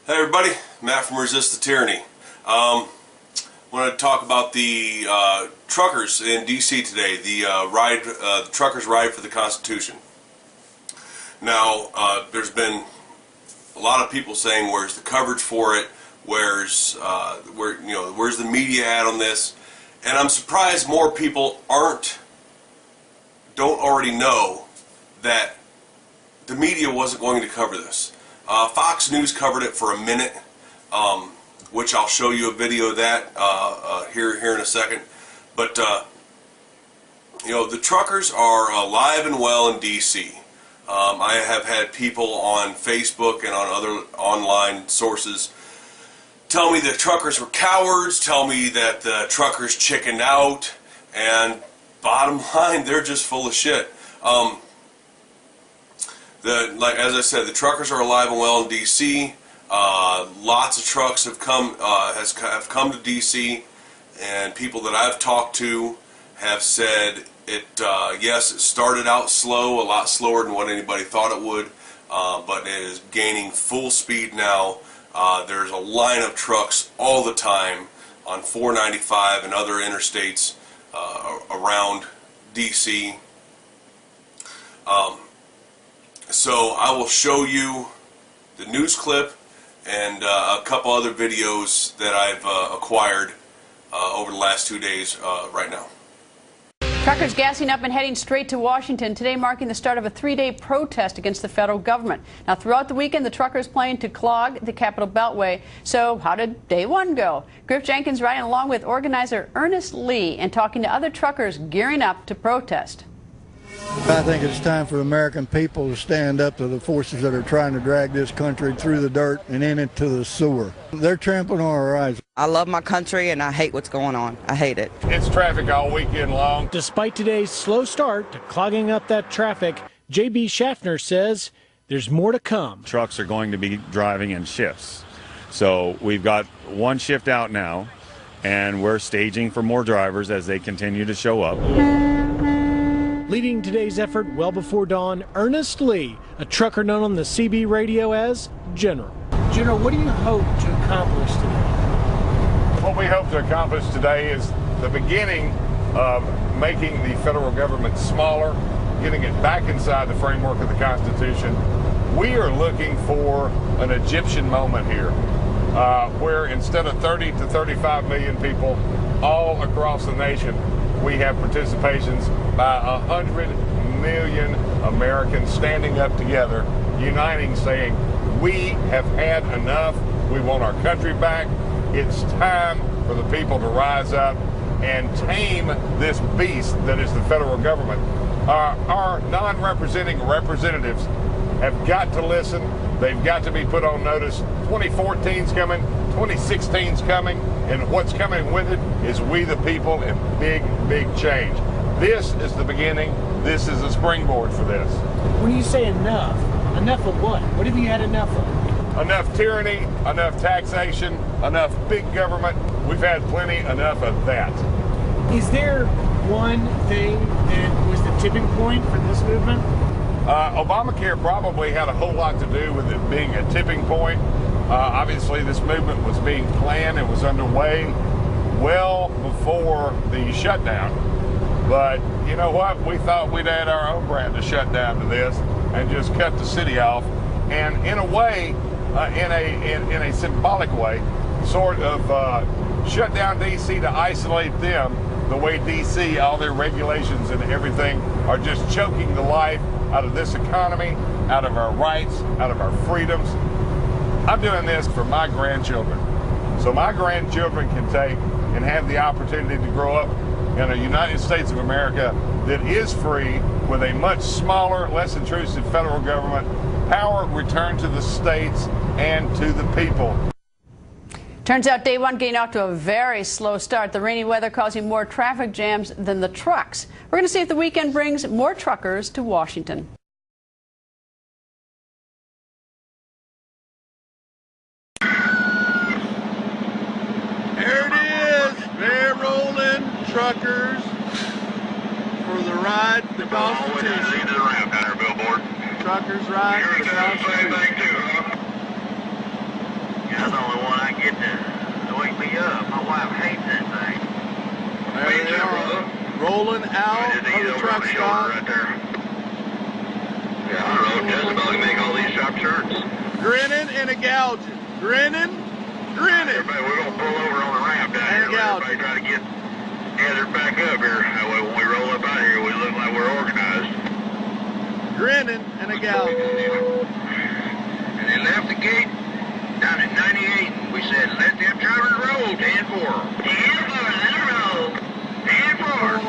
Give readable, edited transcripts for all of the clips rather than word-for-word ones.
Hey everybody, Matt from Resist the Tyranny. I want to talk about the truckers in D.C. today, the truckers' ride for the Constitution. Now, there's been a lot of people saying, "Where's the coverage for it? Where's the media at on this?" And I'm surprised more people don't already know that the media wasn't going to cover this. Fox News covered it for a minute, which I'll show you a video of that here in a second. But the truckers are alive and well in D.C. I have had people on Facebook and on other online sources tell me that truckers were cowards, tell me that the truckers chickened out, and bottom line, they're just full of shit. As I said, the truckers are alive and well in D.C. Lots of trucks have come to D.C. and people that I've talked to have said yes, it started out slow, a lot slower than what anybody thought it would, but it is gaining full speed now. There's a line of trucks all the time on 495 and other interstates around D.C. So I will show you the news clip and a couple other videos that I've acquired over the last 2 days right now. Truckers gassing up and heading straight to Washington today, marking the start of a 3-day protest against the federal government. Now, throughout the weekend, the truckers plan to clog the Capitol Beltway. So how did day one go? Griff Jenkins riding along with organizer Ernest Lee and talking to other truckers gearing up to protest. I think it's time for the American people to stand up to the forces that are trying to drag this country through the dirt and into the sewer. They're trampling on our rights. I love my country and I hate what's going on. I hate it. It's traffic all weekend long. Despite today's slow start to clogging up that traffic, J.B. Schaffner says there's more to come. Trucks are going to be driving in shifts. So we've got one shift out now, and we're staging for more drivers as they continue to show up. Leading today's effort well before dawn, Ernest Lee, a trucker known on the CB radio as General. General, what do you hope to accomplish today? What we hope to accomplish today is the beginning of making the federal government smaller, getting it back inside the framework of the Constitution. We are looking for an Egyptian moment here, where instead of 30 to 35 million people all across the nation, we have participations by 100 million Americans standing up together, uniting, saying, we have had enough. We want our country back. It's time for the people to rise up and tame this beast that is the federal government. Our non-representing representatives have got to listen. They've got to be put on notice. 2014's coming, 2016's coming, and what's coming with it is we the people and big, big change. This is the beginning. This is a springboard for this. When you say enough, enough of what? What have you had enough of? Enough tyranny, enough taxation, enough big government. We've had plenty enough of that. Is there one thing that was the tipping point for this movement? Obamacare probably had a whole lot to do with it being a tipping point. Obviously, this movement was being planned. It was underway well before the shutdown. But you know what? We thought we'd add our own brand of shutdown to this and just cut the city off. And in a way, in a symbolic way, sort of shut down D.C. to isolate them the way D.C., all their regulations and everything are just choking the life out of this economy, out of our rights, out of our freedoms. I'm doing this for my grandchildren, so my grandchildren can take and have the opportunity to grow up in a United States of America that is free, with a much smaller, less intrusive federal government, power returned to the states and to the people. Turns out day one getting off to a very slow start. The rainy weather causing more traffic jams than the trucks. We're going to see if the weekend brings more truckers to Washington. There it is. They're rolling truckers for the ride to the Constitution. Truckers ride to the Constitution. That's the only one I can get to wake me up. My wife hates that thing. There they are, rolling out of the truck stop. Right there. Yeah, I don't know, just about to make all these sharp turns. Grinning and a gouging. Grinning, grinning. Everybody, we're going to pull over on the ramp down here. Let everybody try to get gathered back up here. That way when we roll up out here, we look like we're organized. Grinning and a gouging. And they left the gate down at 98. And we said, let them drivers roll. 10-4. 10-4, let them roll. 10-4.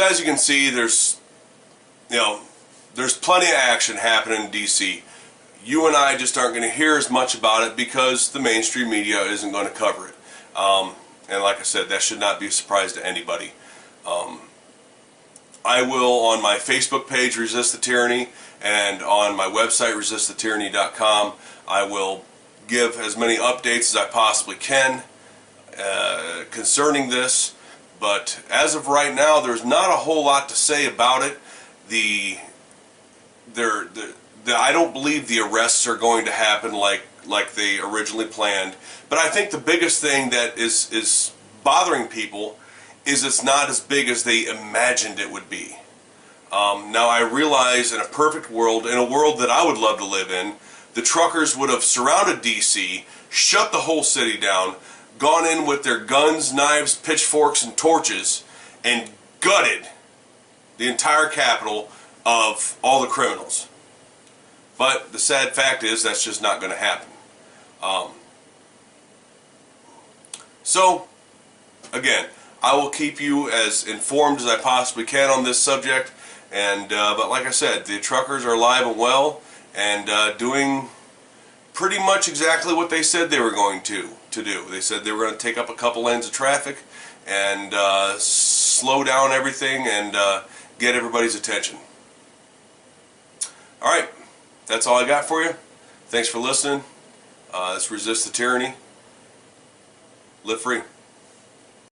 as you can see, there's plenty of action happening in D.C. You and I just aren't going to hear as much about it because the mainstream media isn't going to cover it. And like I said, that should not be a surprise to anybody. I will, on my Facebook page, Resist the Tyranny, and on my website, resistthetyranny.com, I will give as many updates as I possibly can concerning this. But as of right now, there's not a whole lot to say about it. I don't believe the arrests are going to happen like they originally planned. But I think the biggest thing that is bothering people is it's not as big as they imagined it would be. Now I realize in a perfect world, in a world that I would love to live in, the truckers would have surrounded D.C., shut the whole city down, gone in with their guns, knives, pitchforks, and torches, and gutted the entire capital of all the criminals. But the sad fact is that's just not going to happen. So, again, I will keep you as informed as I possibly can on this subject. And but like I said, the truckers are alive and well and doing pretty much exactly what they said they were going to do. They said they were going to take up a couple lanes of traffic and slow down everything and get everybody's attention. Alright, that's all I got for you. Thanks for listening. Let's resist the tyranny. Live free.